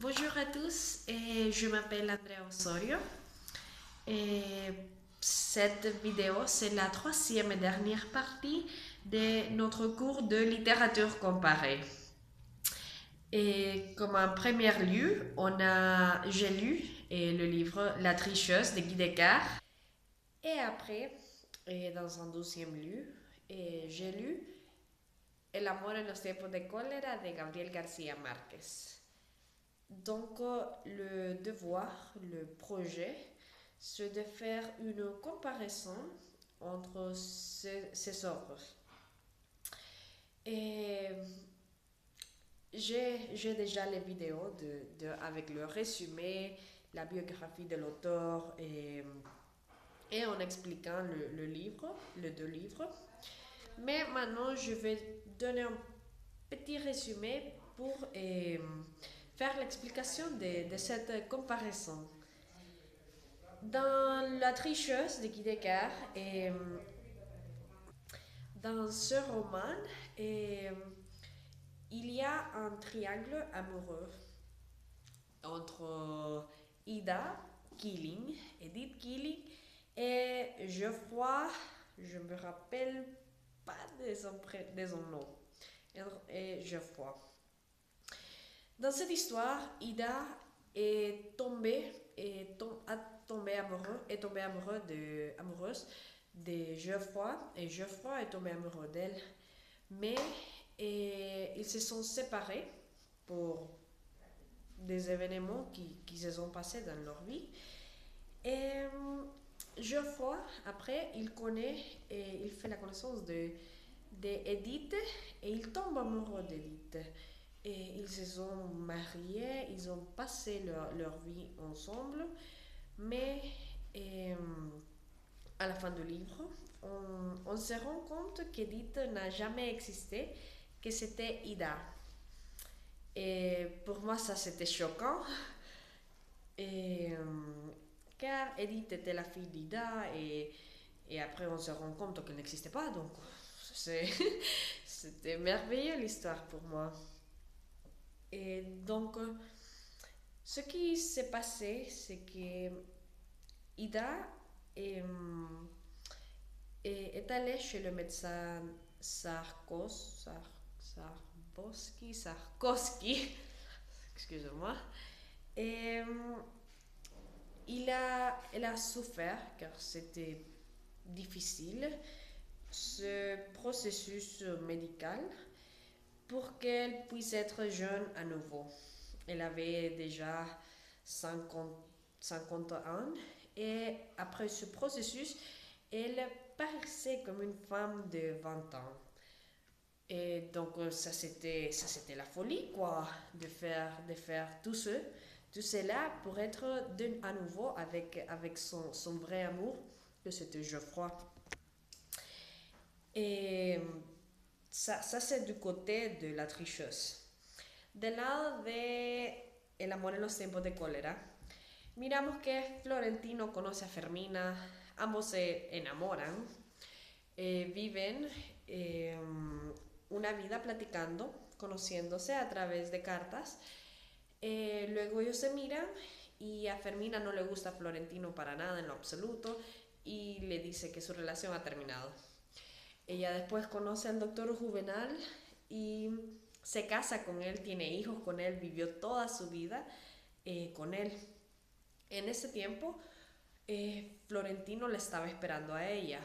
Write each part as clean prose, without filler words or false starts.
Bonjour à tous, je m'appelle Andrea Osorio. Et cette vidéo, c'est la troisième et dernière partie de notre cours de littérature comparée. Et comme un premier lieu, j'ai lu le livre La tricheuse de Guy Descartes. Et après, dans un deuxième lieu, j'ai lu El amor en los tiempos de cólera de Gabriel García Márquez. Donc, le devoir, le projet, c'est de faire une comparaison entre ces œuvres. Et j'ai déjà les vidéos avec le résumé, la biographie de l'auteur et en expliquant le livre, les deux livres. Mais maintenant, je vais donner un petit résumé pour faire l'explication de cette comparaison. Dans La tricheuse de Guy Descartes, dans ce roman, il y a un triangle amoureux entre Ida Killing, Edith Killing, et Geoffroy, je me rappelle pas de son nom, et Geoffroy. Dans cette histoire, Ida a tombé amoureuse de Geoffroy et Geoffroy est tombé amoureux d'elle. Mais ils se sont séparés pour des événements qui se sont passés dans leur vie. Et Geoffroy, après, il connaît et il fait la connaissance de Edith et il tombe amoureux d'Edith. Et ils se sont mariés, ils ont passé leur vie ensemble, mais euh, à la fin du livre, on se rend compte qu'Edith n'a jamais existé, que c'était Ida. Et pour moi, ça c'était choquant, et, car Edith était la fille d'Ida, et après on se rend compte qu'elle n'existait pas, donc c'était merveilleux l'histoire pour moi. Et donc, ce qui s'est passé, c'est que Ida est, est allée chez le médecin Sarkoski, excusez-moi, et elle a souffert car c'était difficile ce processus médical pour qu'elle puisse être jeune à nouveau. Elle avait déjà 50, 50 ans et après ce processus, elle paraissait comme une femme de 20 ans. Et donc ça c'était la folie quoi, de faire tout cela pour être à nouveau avec son vrai amour, que c'était Geoffroy. Et ça c'est du côté de la tricheuse. Del lado de El amor en los tiempos de cólera, miramos que Florentino conoce a Fermina, ambos se enamoran, viven una vida platicando, conociéndose a través de cartas. Luego ellos se miran y a Fermina no le gusta a Florentino para nada en lo absoluto y le dice que su relación ha terminado. Ella después conoce al doctor Juvenal y se casa con él, tiene hijos con él, vivió toda su vida con él. En ese tiempo, Florentino le estaba esperando a ella.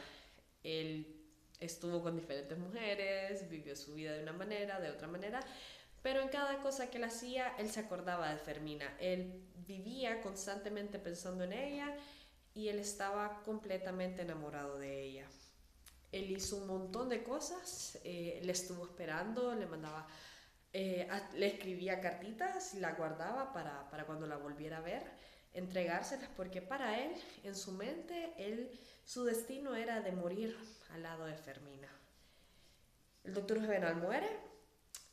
Él estuvo con diferentes mujeres, vivió su vida de una manera, de otra manera, pero en cada cosa que él hacía, él se acordaba de Fermina. Él vivía constantemente pensando en ella y él estaba completamente enamorado de ella. Él hizo un montón de cosas, le estuvo esperando, le mandaba, le escribía cartitas y la guardaba para cuando la volviera a ver, entregárselas, porque para él, en su mente, su destino era de morir al lado de Fermina. El doctor Juvenal muere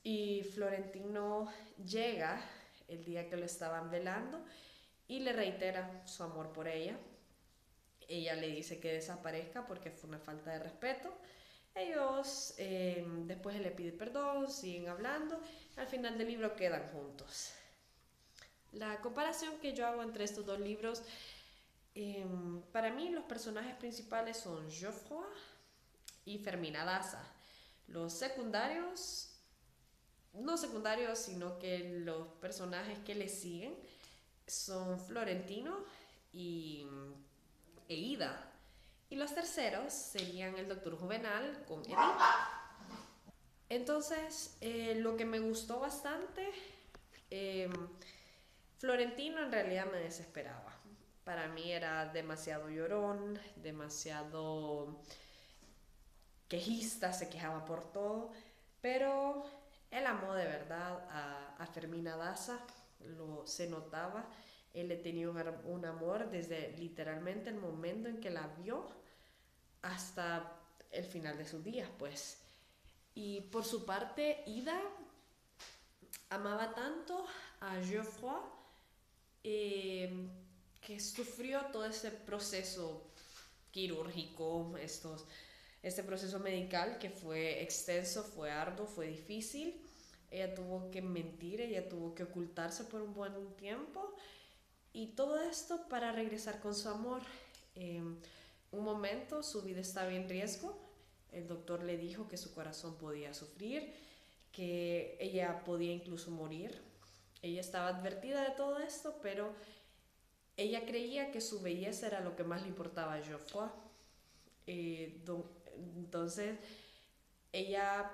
y Florentino llega el día que lo estaban velando y le reitera su amor por ella. Ella le dice que desaparezca porque fue una falta de respeto. Ellos después le pide perdón, siguen hablando. Al final del libro quedan juntos. La comparación que yo hago entre estos dos libros, para mí los personajes principales son Geoffroy y Fermina Daza. Los secundarios, no secundarios, sino que los personajes que le siguen son Florentino y, e Ida. Y los terceros serían el Doctor Juvenal con Edith. Entonces, lo que me gustó bastante, eh, Florentino en realidad me desesperaba. Para mí era demasiado llorón, demasiado quejista, se quejaba por todo, pero él amó de verdad a Fermina Daza, se notaba, él le tenía un amor desde literalmente el momento en que la vio hasta el final de sus días, pues. Y por su parte, Ida amaba tanto a Geoffroy que sufrió todo ese proceso quirúrgico, este proceso medical que fue extenso, fue arduo, fue difícil. Ella tuvo que mentir, ella tuvo que ocultarse por un buen tiempo y todo esto para regresar con su amor. Un momento su vida estaba en riesgo, el doctor le dijo que su corazón podía sufrir, que ella podía incluso morir. Ella estaba advertida de todo esto, pero ella creía que su belleza era lo que más le importaba a Geoffroy. Entonces ella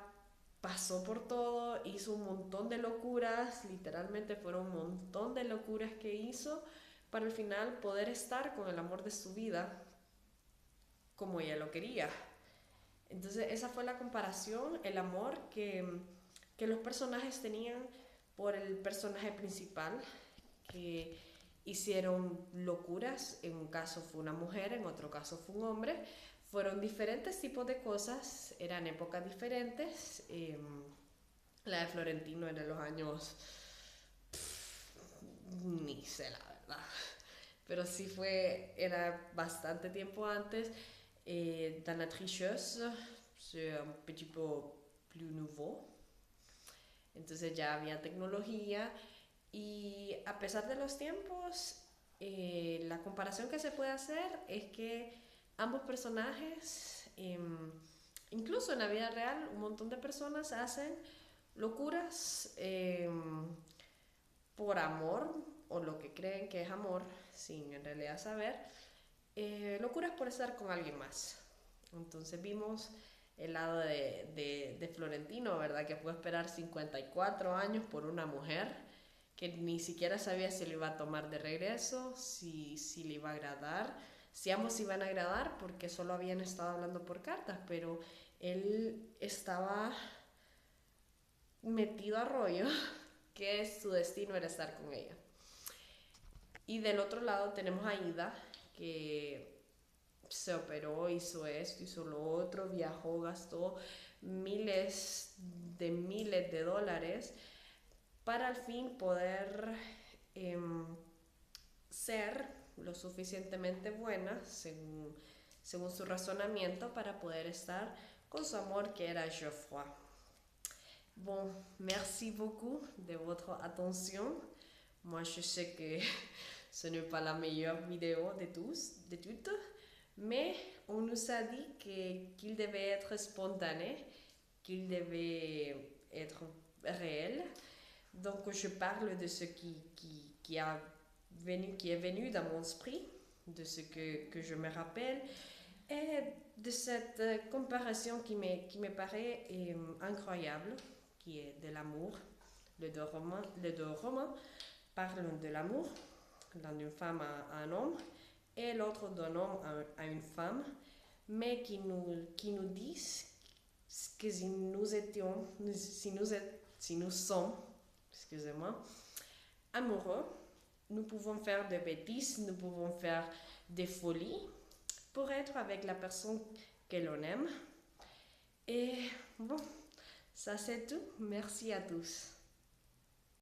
pasó por todo, hizo un montón de locuras, literalmente fueron un montón de locuras que hizo para al final poder estar con el amor de su vida como ella lo quería. Entonces esa fue la comparación, el amor que los personajes tenían por el personaje principal, que hicieron locuras, en un caso fue una mujer, en otro caso fue un hombre, fueron diferentes tipos de cosas, eran épocas diferentes, la de Florentino era en los años, ni sé la verdad, pero sí era bastante tiempo antes. Dans la tricheuse, c'est un petit peu plus nouveau. Entonces ya había tecnología y a pesar de los tiempos, la comparación que se puede hacer es que ambos personajes, incluso en la vida real, un montón de personas hacen locuras por amor o lo que creen que es amor, sin en realidad saber. Locuras por estar con alguien más. Entonces vimos el lado de Florentino, ¿verdad? Que fue esperar 54 años por una mujer que ni siquiera sabía si le iba a tomar de regreso, si le iba a agradar, si ambos iban a agradar, porque solo habían estado hablando por cartas, pero él estaba metido a rollo que su destino era estar con ella. Y del otro lado tenemos a Ida, que se operó, hizo esto, hizo lo otro, viajó, gastó miles de dólares para al fin poder ser lo suficientemente buena, según su razonamiento, para poder estar con su amor que era Geoffroy. Bon, merci beaucoup de votre attention. Moi, je sais que ce n'est pas la meilleure vidéo de toutes, mais on nous a dit qu'il devait être spontané, qu'il devait être réel. Donc, je parle de ce qui est venu dans mon esprit, de ce que je me rappelle, et de cette comparaison qui me paraît incroyable, qui est de l'amour. Les deux romans parlent de l'amour, l'un d'une femme à un homme et l'autre d'un homme à une femme, mais qui nous disent que si nous sommes, excusez-moi, amoureux, nous pouvons faire des bêtises, nous pouvons faire des folies pour être avec la personne que l'on aime. Et bon, ça c'est tout. Merci à tous.